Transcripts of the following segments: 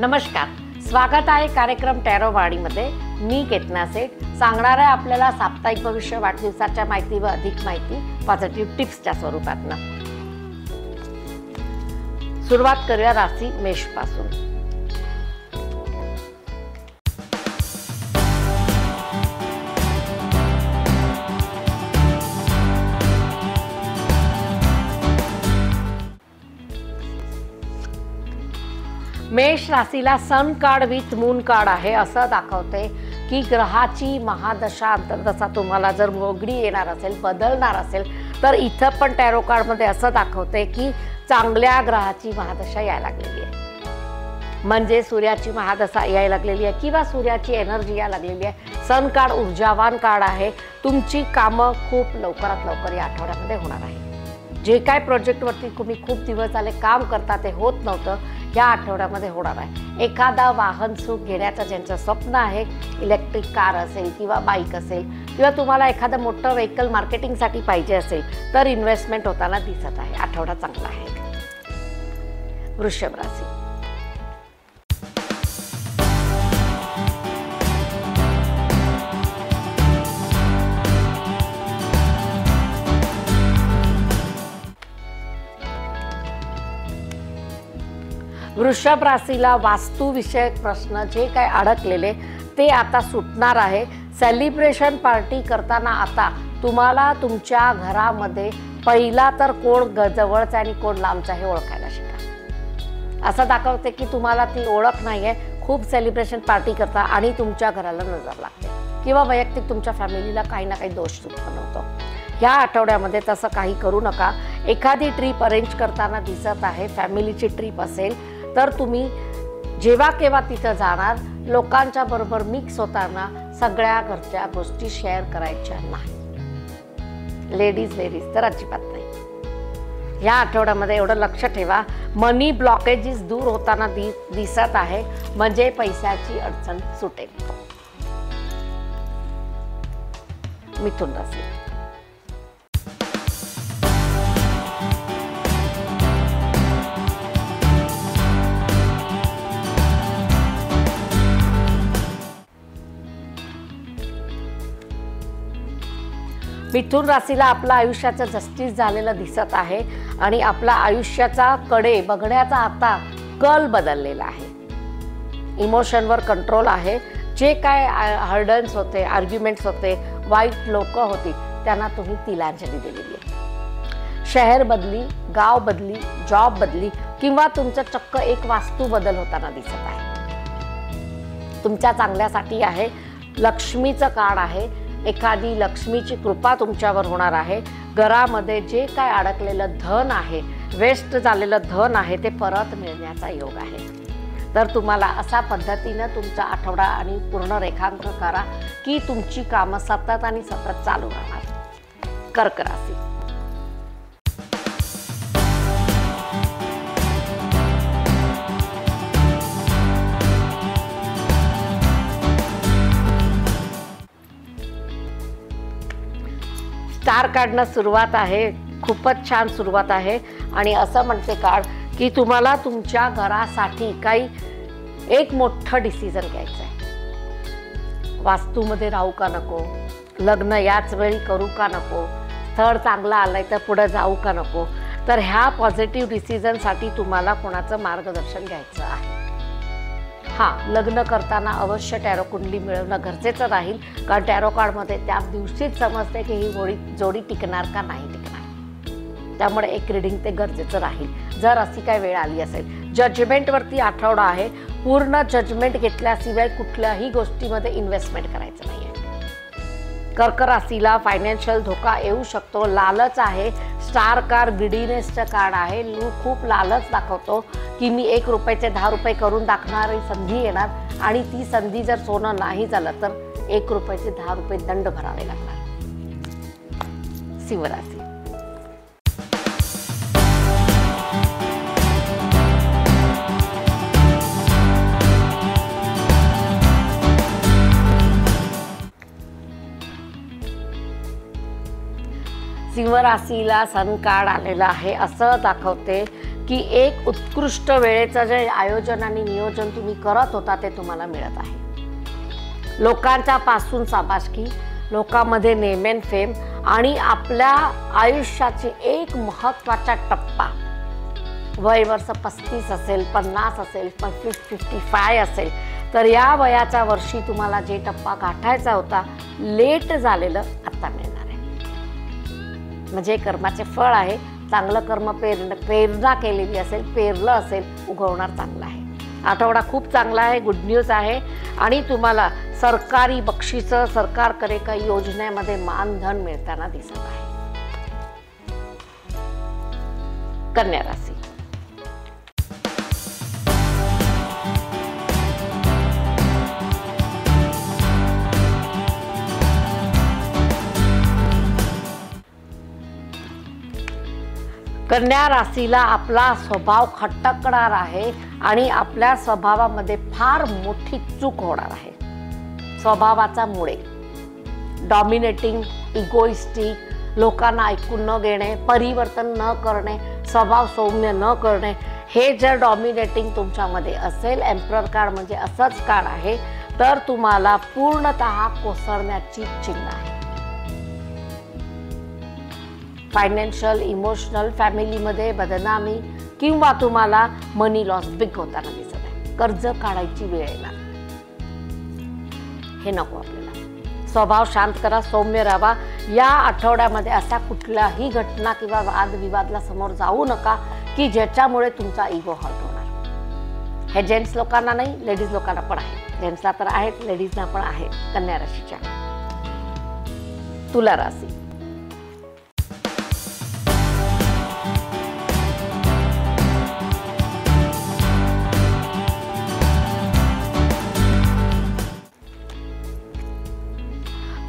नमस्कार, स्वागत आहे कार्यक्रम टॅरो वाणीमध्ये। मी केतना सेठ सांगणार आहे आपल्याला साप्ताहिक भविष्य वाढदिवसाच्या माहिती व अधिक माहिती पॉझिटिव्ह टिप्सच्या स्वरूपात। सुरुवात करूया राशी मेष पासून। मेष राशीला sun card with moon card आहे। असं दाखवते की ग्रहाची महादशा अंतर्दशा तुम्हाला जर वेगळी येणार असेल, बदलणार असेल, तर इथं पण टॅरो कार्ड मध्ये असं दाखवते की चांगल्या ग्रहाची महादशा यायला लागलेली आहे। म्हणजे सूर्याची महादशा यायला लागलेली आहे किंवा सूर्याची एनर्जी यायला लागलेली आहे। सन कार्ड ऊर्जावान कार्ड आहे। तुमची कामं खूप लवकरात लवकर या आठवड्यामध्ये होणार आहे। जे काय प्रोजेक्टवरती तुम्ही खूप दिवस झाले काम करता ते होत नव्हतं, या आठवड्यामध्ये होणार आहे। एखादा वाहन सुख घेण्याचं ज्यांचं स्वप्न आहे, इलेक्ट्रिक कार असेल किंवा बाईक असेल किंवा तुम्हाला एखादं मोठं व्हेकल मार्केटिंगसाठी पाहिजे असेल तर इन्व्हेस्टमेंट होताना दिसत आहे। आठवडा चांगला आहे। वृषभ राशी। वृषभ राशीला वास्तुविषयक प्रश्न जे काय अडकलेले ते आता सुटणार आहे। सेलिब्रेशन पार्टी करताना आता तुम्हाला तुमच्या घरामध्ये पहिला तर कोण जवळचा आणि कोण लांबचा हे ओळखायला शिका। असं दाखवते की तुम्हाला ती ओळख नाहीये, खूप सेलिब्रेशन पार्टी करता आणि तुमच्या घराला नजर लागते किंवा वैयक्तिक तुमच्या फॅमिलीला काही ना काही दोष उत्पन्न होतो। या आठवड्यामध्ये तसं काही करू नका। एखादी ट्रिप अरेंज करताना दिसत आहे, फॅमिलीची ट्रिप असेल तर तुम्ही जेव्हा केव्हा तिथं जाणार, लोकांच्या बरोबर मिक्स होताना सगळ्या घरच्या गोष्टी शेअर करायच्या नाही। लेडीज तर अजिबात नाही। या आठवड्यामध्ये एवढं लक्ष ठेवा, मनी ब्लॉकेजेस दूर होताना दिसत आहे, म्हणजे पैशाची अडचण सुटेल। मिथुन राशी। मिथुन राशीला आपल्या आयुष्याचं जस्टिस झालेलं दिसत आहे आणि आपल्या आयुष्याचा कडे बघण्याचा आता कल बदललेला आहे। इमोशनवर कंट्रोल आहे। जे काय हर्डल्स होते, आर्ग्युमेंट्स होते, वाईट लोक होती, त्यांना तुम्ही तिलांजली दिलेली आहे। शहर बदली, गाव बदली, जॉब बदली किंवा तुमचं चक्क एक वास्तू बदल होताना दिसत आहे। तुमच्या चांगल्यासाठी आहे। लक्ष्मीचं कार्ड आहे। एखादी लक्ष्मीची कृपा तुमच्यावर होणार आहे। घरामध्ये जे काय अडकलेलं धन आहे, वेस्ट झालेलं धन आहे, ते परत मिळण्याचा योग आहे। तर तुम्हाला अशा पद्धतीनं तुमचा आठवडा आणि पूर्ण रेखांकन करा की तुमची कामं सतत आणि सतत चालू राहणार। कर्क राशी। स्टार कार्डनं सुरुवात आहे। खूपच छान सुरुवात आहे आणि असं म्हणते कार्ड की तुम्हाला तुमच्या घरासाठी काही एक मोठं डिसिजन घ्यायचं आहे। वास्तूमध्ये राहू का नको, लग्न याच वेळी करू का नको, स्थळ चांगलं आलंय तर पुढे जाऊ का नको, तर ह्या पॉझिटिव्ह डिसिजनसाठी तुम्हाला कोणाचं मार्गदर्शन घ्यायचं आहे। लग्न करताना अवश्य टॅरो कुंडली मिळवणं गरजेचं राहील, कारण टॅरो कार्डमध्ये त्या दिवशीच समजते की ही जोडी टिकणार का नाही टिकणार। त्यामुळे एक रीडिंग ते गरजेचं राहील जर अशी काय वेळ आली असेल। जजमेंटवरती आठवडा आहे। पूर्ण जजमेंट घेतल्याशिवाय कुठल्याही गोष्टीमध्ये इन्व्हेस्टमेंट करायचं नाही आहे। कर्क राशीला फायनान्शियल धोका येऊ शकतो। लालच आहे। स्टार कार्ड गिडीनेसचं कार्ड आहे। खूप लालच दाखवतो की मी 1 रुपयाचे 10 रुपये करून दाखवणारी संधी येणार आणि ती संधी जर सोनं नाही झालं तर 1 रुपयाचे 10 रुपये दंड भरावे लागणार। सिंह राशी। सिंह राशीला सन कार्ड आलेला आहे, असं दाखवते की एक उत्कृष्ट वेळेचं जे आयोजन आणि नियोजन तुम्ही करत होता ते तुम्हाला मिळत आहे। लोकांच्या पासून शाबासकी, लोकांमध्ये नेम अँड फेम आणि आपल्या आयुष्याची एक महत्त्वाचा टप्पा, वय वर्ष 35 असेल, 50 असेल, 55 असेल, तर या वयाच्या वर्षी तुम्हाला जे टप्पा गाठायचा होता लेट झालेलं आता मिळणार आहे। म्हणजे कर्माचे फळ आहे, चांगलं कर्म पेरणा केलेली असेल, पेरलं असेल, उगवणार चांगलं आहे। आठवडा खूप चांगला आहे, गुड न्यूज आहे आणि तुम्हाला सरकारी बक्षिसं, सरकारकडे काही योजनेमध्ये मानधन मिळताना दिसत आहे। कन्या राशी, कन्या राशीला आपला स्वभाव खटकणार आहे आणि आपल्या स्वभावामध्ये फार मोठी चूक होणार आहे। स्वभावाचा मुळे डॉमिनेटिंग, इगोइस्टिक, लोकांना ऐकून न घेणे, परिवर्तन न करणे, स्वभाव सौम्य न करणे, हे जर डॉमिनेटिंग तुमच्यामध्ये असेल, एम्परर कार्ड म्हणजे असंच कार्ड आहे, तर तुम्हाला पूर्णतः कोसळण्याची चिन्ह आहे। फायनान्शियल, इमोशनल, फॅमिलीमध्ये बदनामी किंवा तुम्हाला मनी लॉस बिग होताना दिसत आहे। कर्ज काढायची वेळ येणार, हे नको आपल्याला। स्वभाव शांत करा, सौम्य राहा। या आठवड्यामध्ये असा कुठलाही घटना किंवा वादविवादला समोर जाऊ नका की ज्याच्यामुळे तुमचा इगो हर्ट होणार। हे जेंट्स लोकांना नाही, लेडीज लोकांना पण आहे। जेंट्सला तर आहेत, लेडीजला पण आहे। कन्या राशीच्या। तुला राशी,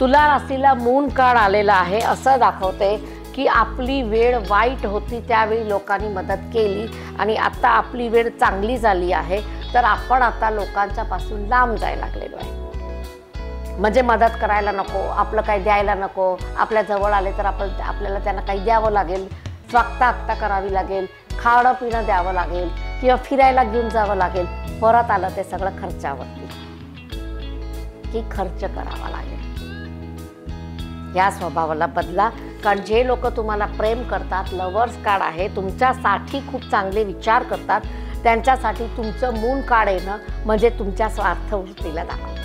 तुला राशीला मून कार्ड आलेला आहे, असं दाखवते की आपली वेळ वाईट होती त्यावेळी लोकांनी मदत केली आणि आता आपली वेळ चांगली झाली आहे, तर आपण आता लोकांच्या पासून लांब जायला लागलेलो आहे। म्हणजे मदत करायला नको, आपलं काही द्यायला नको, आपल्या जवळ आले तर आपल्याला त्यांना काही द्यावं लागेल, स्वागता करावी लागेल, खाणं पिणं द्यावं लागेल किंवा फिरायला घेऊन जावं लागेल, परत आलं ते सगळं खर्चावरती की खर्च करावा लागेल। या स्वभावाला बदला, कारण जे लोक तुम्हाला प्रेम करतात, लवर्स कार्ड आहे, तुमच्यासाठी खूप चांगले विचार करतात, त्यांच्यासाठी तुमचं मून कार्ड येणं म्हणजे तुमच्या स्वार्थवृत्तीला दाखवतं।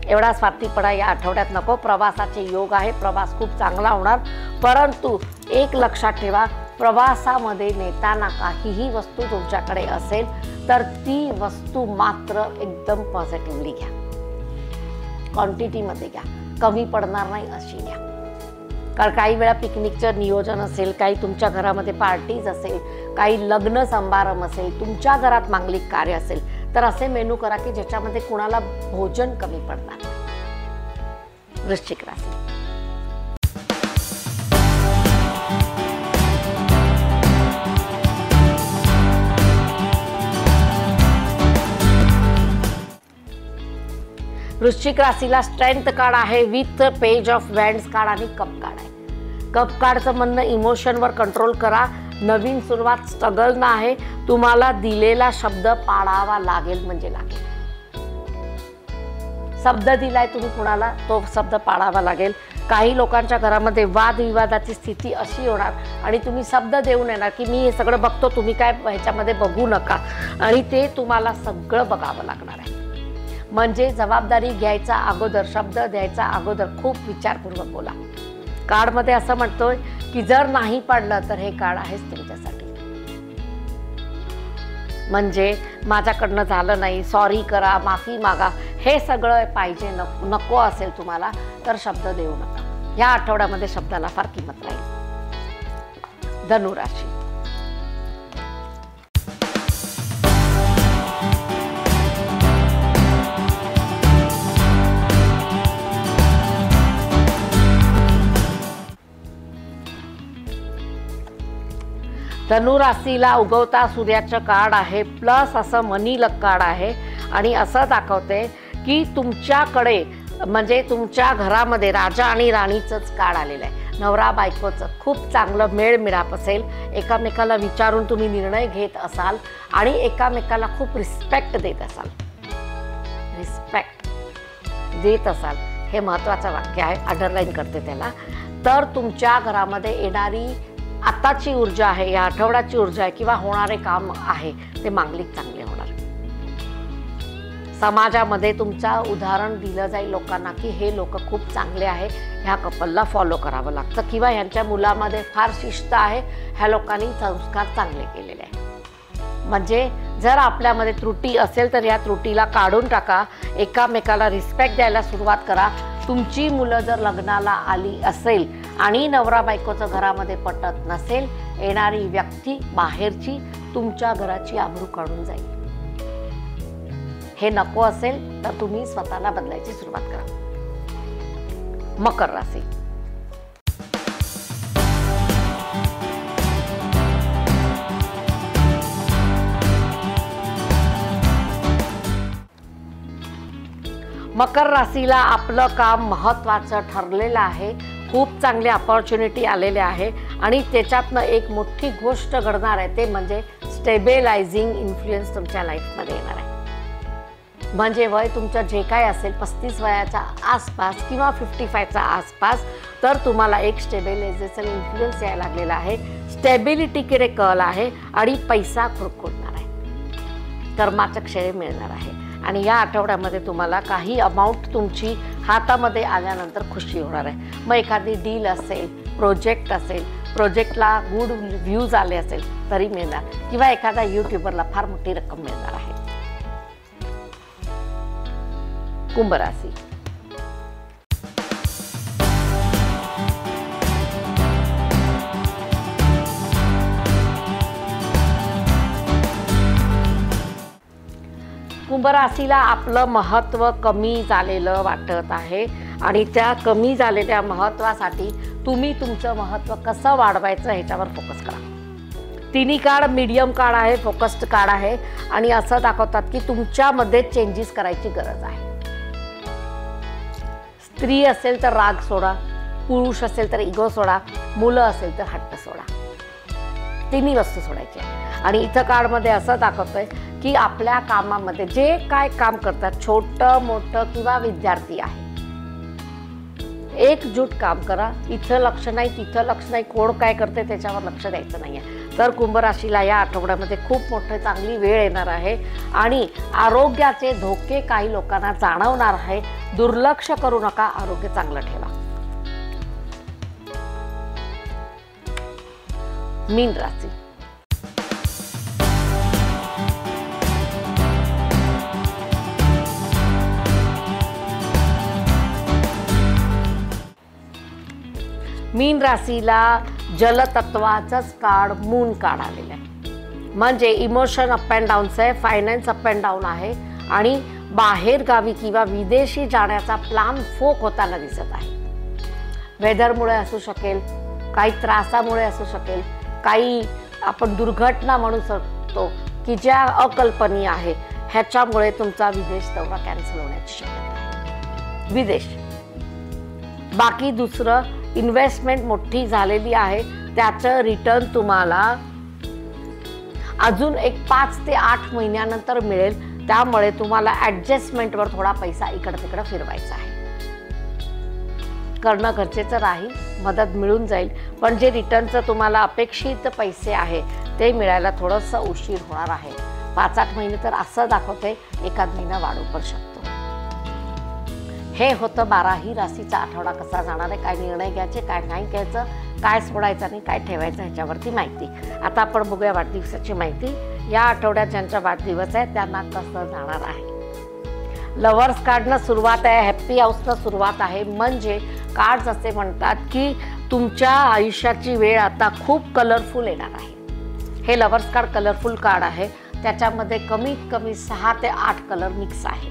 एवढा स्वार्थीपणा या आठवड्यात नको। प्रवासाचे योग आहे, प्रवास खूप चांगला होणार, परंतु एक लक्षात ठेवा, प्रवासामध्ये नेताना काहीही वस्तू तुमच्याकडे असेल तर ती वस्तू मात्र एकदम पॉझिटिव्हली घ्या, क्वांटिटीमध्ये घ्या, कमी पडणार नाही अशी घ्या। कारण काही वेळा पिकनिकचं नियोजन असेल, काही तुमच्या घरामध्ये पार्टीज असेल, काही लग्न समारंभ असेल, तुमच्या घरात मांगलिक कार्य असेल, तर असे मेनू करा की ज्याच्यामध्ये कुणाला भोजन कमी पडणार। वृश्चिक राशी, वृश्चिक राशीला स्ट्रेंथ कार्ड आहे विथ पेज ऑफ वँड्स कार्ड आणि कप कार्ड आहे। कप कार्डचं म्हणणं इमोशनवर कंट्रोल करा, नवीन सुरुवात स्ट्रगल ना आहे, तुम्हाला दिलेला शब्द पाळावा लागेल म्हणजे लागेल। शब्द दिलाय तुम्ही कुणाला, तो शब्द पाळावा लागेल। काही लोकांच्या घरामध्ये वादविवादाची स्थिती अशी होणार आणि तुम्ही शब्द देऊन येणार की मी हे सगळं बघतो, तुम्ही काय ह्याच्यामध्ये बघू नका, आणि ते तुम्हाला सगळं बघावं लागणार आहे। म्हणजे जबाबदारी घ्यायचा अगोदर, शब्द द्यायचा अगोदर खूप विचारपूर्वक बोला। कार्डमध्ये असं म्हणतोय की जर नाही पडलं तर हे कार्ड आहेच तुमच्यासाठी। म्हणजे माझ्याकडनं झालं नाही, सॉरी करा, माफी मागा, हे सगळं पाहिजे नको असेल तुम्हाला तर शब्द देऊ नका। या आठवड्यामध्ये शब्दाला फार किंमत राहील। धनुराशी, धनु राशीला उगवता सूर्याचं कार्ड आहे, प्लस असं मनी लक कार्ड आहे आणि असं दाखवते की तुमच्याकडे म्हणजे तुमच्या घरामध्ये राजा आणि राणीचंच कार्ड आलेलं आहे। नवरा बायकोचं खूप चांगलं मेळमिळाप असेल, एकामेकाला विचारून तुम्ही निर्णय घेत असाल आणि एकामेकाला खूप रिस्पेक्ट देत असाल, रिस्पेक्ट देत असाल, हे महत्त्वाचं वाक्य आहे, अंडरलाईन करते त्याला. तर तुमच्या घरामध्ये येणारी आताची ऊर्जा आहे, या आठवड्याची ऊर्जा आहे किंवा होणारे काम आहे ते मांगलिक चांगले होणार. समाजामध्ये तुमचं उदाहरण दिलं जाईल लोकांना की हे लोक खूप चांगले आहे, ह्या कपलला फॉलो करावं लागतं किंवा ह्यांच्या मुलामध्ये फार शिस्त आहे, ह्या लोकांनी संस्कार चांगले केलेले आहे. म्हणजे जर आपल्यामध्ये त्रुटी असेल तर या त्रुटीला काढून टाका, एकामेकाला रिस्पेक्ट द्यायला सुरुवात करा. तुमची मुलं जर लग्नाला आली असेल आणि नवरा बायकोचं घरामध्ये पटत नसेल, येणारी व्यक्ती बाहेरची तुमच्या घराची आबरू काढून जाईल. हे नको असेल तर तुम्ही स्वतःला बदलायची सुरुवात करा. मकर राशी. मकर राशीला आपलं काम महत्त्वाचं ठरलेलं आहे, खूप चांगले अपॉर्च्युनिटी आलेले आहे आणि त्याच्यातनं एक मोठी गोष्ट घडणार आहे, ते म्हणजे स्टेबिलायझिंग इन्फ्लुएन्स तुमच्या लाईफमध्ये येणार आहे. म्हणजे वय तुमचं जे काय असेल 35 वयाच्या आसपास किंवा 55च्या आसपास, तर तुम्हाला एक स्टेबिलायझेशन इन्फ्लुएन्स यायला लागलेला आहे, स्टेबिलिटीकडे कल आहे आणि पैसा खुरखुरणार आहे, कर्माचं क्षय मिळणार आहे. आणि या आठवड्यामध्ये तुम्हाला काही अमाऊंट तुमची हातामध्ये आल्यानंतर खुशी होणार आहे. मग एखादी डील असेल, प्रोजेक्ट असेल, प्रोजेक्टला गुड व्ह्यूज आले असेल तरी मिळणार किंवा एखादा यूट्यूबरला फार मोठी रक्कम मिळणार आहे. कुंभ राशी. कुंभ राशीला आपलं महत्त्व कमी झालेलं वाटत आहे आणि त्या कमी झालेल्या महत्त्वासाठी तुम्ही तुमचं महत्त्व कसं वाढवायचं ह्याच्यावर फोकस करा. तिन्ही कार्ड मीडियम कार्ड आहे, फोकस्ड कार्ड आहे आणि असं दाखवतात की तुमच्यामध्ये चेंजेस करायची गरज आहे. स्त्री असेल तर राग सोडा, पुरुष असेल तर इगो सोडा, मुलं असेल तर हट्ट सोडा, तिन्ही वस्तू सोडायची आहे. आणि इथं कार्डमध्ये असं दाखवतंय की आपल्या कामामध्ये जे काय काम करतात, छोटं मोठं किंवा विद्यार्थी आहे, एकजूट काम करा. इथं लक्ष नाही, तिथं लक्ष नाही, कोण काय करते त्याच्यावर लक्ष द्यायचं नाही आहे. तर कुंभ राशीला या आठवड्यामध्ये खूप मोठी चांगली वेळ येणार आहे आणि आरोग्याचे धोके काही लोकांना जाणवणार आहे. दुर्लक्ष करू नका, आरोग्य चांगलं ठेवा. मीन राशी. मीन राशीला जलतत्वाचंच कार्ड मून कार्ड आलेलं आहे. म्हणजे इमोशन अप अँड डाऊन्स आहे, फायनान्स अप अँड डाऊन आहे आणि बाहेर गावी किंवा विदेशी जाण्याचा प्लॅन फोक होताना दिसत आहे. वेदरमुळे असू शकेल, काही त्रासामुळे असू शकेल, काही आपण दुर्घटना म्हणू शकतो की ज्या अकल्पनीय आहे, ह्याच्यामुळे तुमचा विदेश दौरा कॅन्सल होण्याची शक्यता आहे. विदेश. बाकी दुसरं इन्व्हेस्टमेंट मोठी झालेली आहे, त्याचं रिटर्न तुम्हाला अजून एक 5 ते 8 महिन्यानंतर मिळेल. त्यामुळे तुम्हाला ॲडजस्टमेंटवर थोडा पैसा इकडं तिकडं फिरवायचा आहे. करणं गरजेचं राहील, मदत मिळून जाईल, पण जे रिटर्नचं तुम्हाला अपेक्षित पैसे आहे ते मिळायला थोडंसं उशीर होणार आहे. 5-8 महिने तर असं दाखवते, एखाद महिना वाढू पण शकतो. हे होतं 12ही राशीचा आठवडा कसा जाणार आहे, काय निर्णय घ्यायचे, काय नाही घ्यायचं, काय सोडायचं आणि काय ठेवायचं ह्याच्यावरती माहिती. आता आपण बघूया वाढदिवसाची माहिती. या आठवड्यात ज्यांचा वाढदिवस आहे त्यांना कसं जाणार आहे. लवर्स कार्डनं सुरुवात आहे, हॅप्पी हाऊसनं सुरुवात आहे. म्हणजे कार्ड्स असे म्हणतात की तुमच्या आयुष्याची वेळ आता खूप कलरफुल येणार आहे. हे लवर्स कार्ड कलरफुल कार्ड आहे, त्याच्यामध्ये कमीत कमी 6 ते 8 कलर मिक्स आहे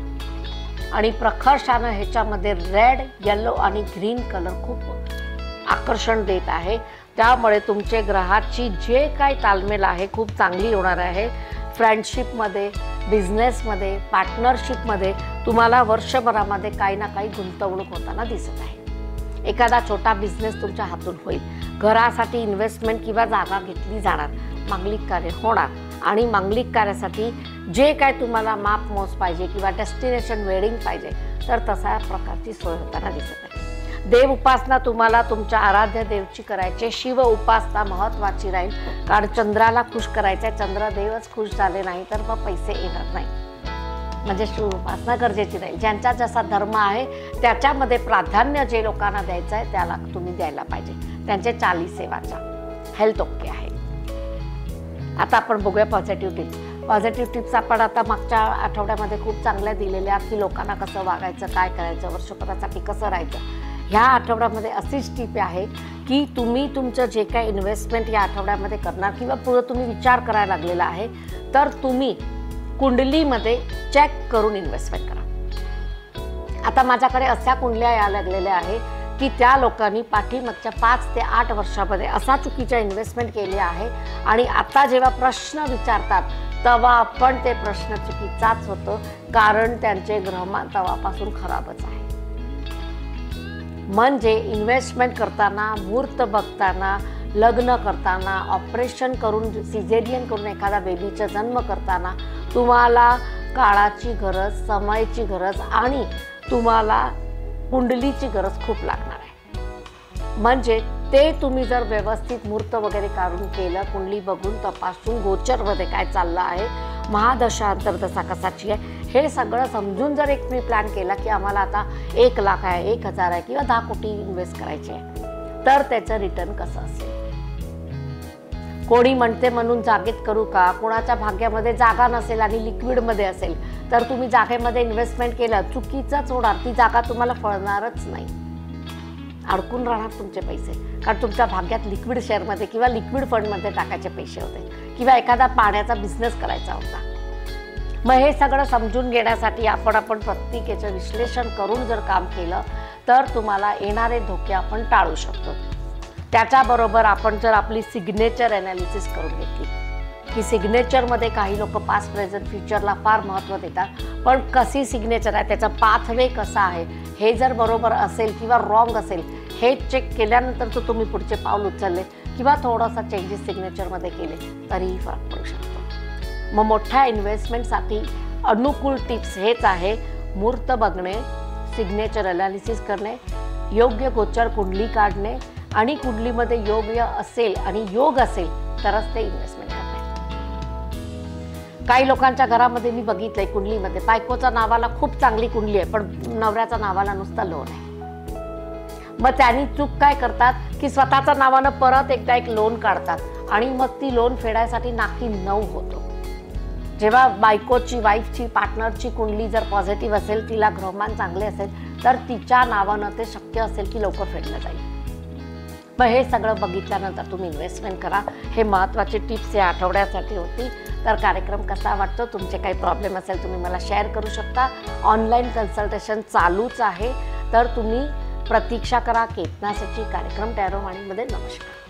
आणि प्रकर्षानं ह्याच्यामध्ये रेड, येलो आणि ग्रीन कलर खूप आकर्षण देत आहे. त्यामुळे तुमचे ग्रहाची जे काय तालमेल आहे खूप चांगली होणार आहे. फ्रेंडशिपमध्ये, बिझनेसमध्ये, पार्टनरशिपमध्ये तुम्हाला वर्षभरामध्ये काही ना काही गुंतवणूक होताना दिसत आहे. एखादा छोटा बिझनेस तुमच्या हातून होईल, घरासाठी इन्व्हेस्टमेंट किंवा जागा घेतली जाणार, मांगलिक कार्य होणार आणि मांगलिक कार्यासाठी जे काय तुम्हाला माप मोज पाहिजे किंवा डेस्टिनेशन वेडिंग पाहिजे तर तशा प्रकारची सोय होताना दिसत आहे. देव उपासना तुम्हाला तुमच्या आराध्य देवची करायची, शिव उपासना महत्त्वाची राहील, कारण चंद्राला खुश करायचं आहे. चंद्रदेवच खुश झाले नाही तर मग पैसे येणार नाही, म्हणजे शिव उपासना गरजेची राहील. ज्यांचा जसा धर्म आहे त्याच्यामध्ये प्राधान्य जे लोकांना द्यायचं आहे त्याला तुम्ही द्यायला पाहिजे. त्यांचे 40 सेवाचा हेल्थ ओके आहे. आता आपण बघूया पॉझिटिव्ह टिप्स. पॉझिटिव्ह टिप्स आपण आता मागच्या आठवड्यामध्ये खूप चांगल्या दिलेल्या, की लोकांना कसं वागायचं, काय करायचं, वर्षभरासाठी कसं राहायचं. ह्या आठवड्यामध्ये अशीच टिप आहे की तुम्ही तुमचं जे काही इन्व्हेस्टमेंट या आठवड्यामध्ये करणार किंवा पुढे तुम्ही विचार करायला लागलेला आहे तर तुम्ही कुंडलीमध्ये चेक करून इन्व्हेस्टमेंट करा. आता माझ्याकडे अशा कुंडल्या या लागलेल्या आहे की त्या लोकांनी पाठीमागच्या 5 ते 8 वर्षामध्ये असा चुकीच्या इन्व्हेस्टमेंट केले आहे आणि आता जेव्हा प्रश्न विचारतात तेव्हा पण ते प्रश्न चुकीचाच होतं, कारण त्यांचे ग्रहमान तेव्हापासून खराबच आहे. म्हणजे इन्व्हेस्टमेंट करताना, मुहूर्त बघताना, लग्न करताना, ऑपरेशन करून, सिझेरियन करून एखादा बेबीचा जन्म करताना तुम्हाला काळाची गरज, समयाची गरज आणि तुम्हाला कुंडलीची गरज खूप लागणार आहे. म्हणजे ते तुम्ही जर व्यवस्थित मुहूर्त वगैरे काढून केलं, कुंडली बघून तपासून गोचरमध्ये काय चाललं आहे, महादशा अंतर्दशा कशाची आहे, हे सगळं समजून जर एक मी प्लॅन केला की आम्हाला आता 1 लाख आहे, 1000 आहे किंवा 10 कोटी इन्व्हेस्ट करायचे आहे तर त्याचं रिटर्न कसं असेल. कोणी म्हणते म्हणून जागेत करू का, कोणाच्या भाग्यामध्ये जागा नसेल आणि लिक्विडमध्ये असेल तर तुम्ही जागेमध्ये इन्व्हेस्टमेंट केलं चुकीचंच होणार. ती जागा तुम्हाला फळणारच नाही, अडकून राहणार तुमचे पैसे, कारण तुमच्या भाग्यात लिक्विड शेअरमध्ये किंवा लिक्विड फंडमध्ये टाकायचे पैसे होते किंवा एखादा पाण्याचा बिझनेस करायचा होता. मग हे सगळं समजून घेण्यासाठी आपण प्रत्येकाचं विश्लेषण करून जर काम केलं तर तुम्हाला येणारे धोके आपण टाळू शकतो. त्याच्याबरोबर आपण जर आपली सिग्नेचर ॲनालिसिस करून घेतली की सिग्नेचरमध्ये काही लोक पास्ट, प्रेझेंट, फ्युचरला फार महत्त्व देतात, पण कशी सिग्नेचर आहे, त्याचा पाथवे कसा आहे, हे जर बरोबर असेल किंवा रॉंग असेल हे चेक केल्यानंतर जर तुम्ही पुढचे पाऊल उचलले किंवा थोडासा चेंजेस सिग्नेचरमध्ये केले तरीही फरक पडू शकतो. मग मोठ्या इन्व्हेस्टमेंटसाठी अनुकूल टिप्स हेच आहे: मुहूर्त बघणे, सिग्नेचर ॲनालिसिस करणे, योग्य गोचर कुंडली काढणे आणि कुंडलीमध्ये योग्य असेल आणि योग असेल तरच ते इन्व्हेस्टमेंट करणे. काही लोकांच्या घरामध्ये मी बघितलंय कुंडलीमध्ये बायकोच्या नावाला खूप चांगली कुंडली आहे पण नवऱ्याच्या नावाला नुसतं लोन आहे. मग त्यांनी चूक काय करतात की स्वतःच्या नावानं परत एकदा एक लोन काढतात आणि मग ती लोन फेडायसाठी नाकी 9 होतो. जेव्हा बायकोची, वाईफची, पार्टनरची कुंडली जर पॉझिटिव्ह असेल, तिला ग्रहमान चांगले असेल तर तिच्या नावानं ते शक्य असेल की लवकर फेडलं जाईल. मग हे सगळं बघितल्यानंतर तुम्ही इन्व्हेस्टमेंट करा. हे महत्त्वाची टिप्स या आठवड्यासाठी होती. तर कार्यक्रम कसा वाटतो, तुमचे काही प्रॉब्लेम असेल तुम्ही मला शेअर करू शकता. ऑनलाईन कन्सल्टेशन चालूच आहे, तर तुम्ही प्रतीक्षा करा. केतनासची कार्यक्रम टॅरो वाणीमध्ये. नमस्कार.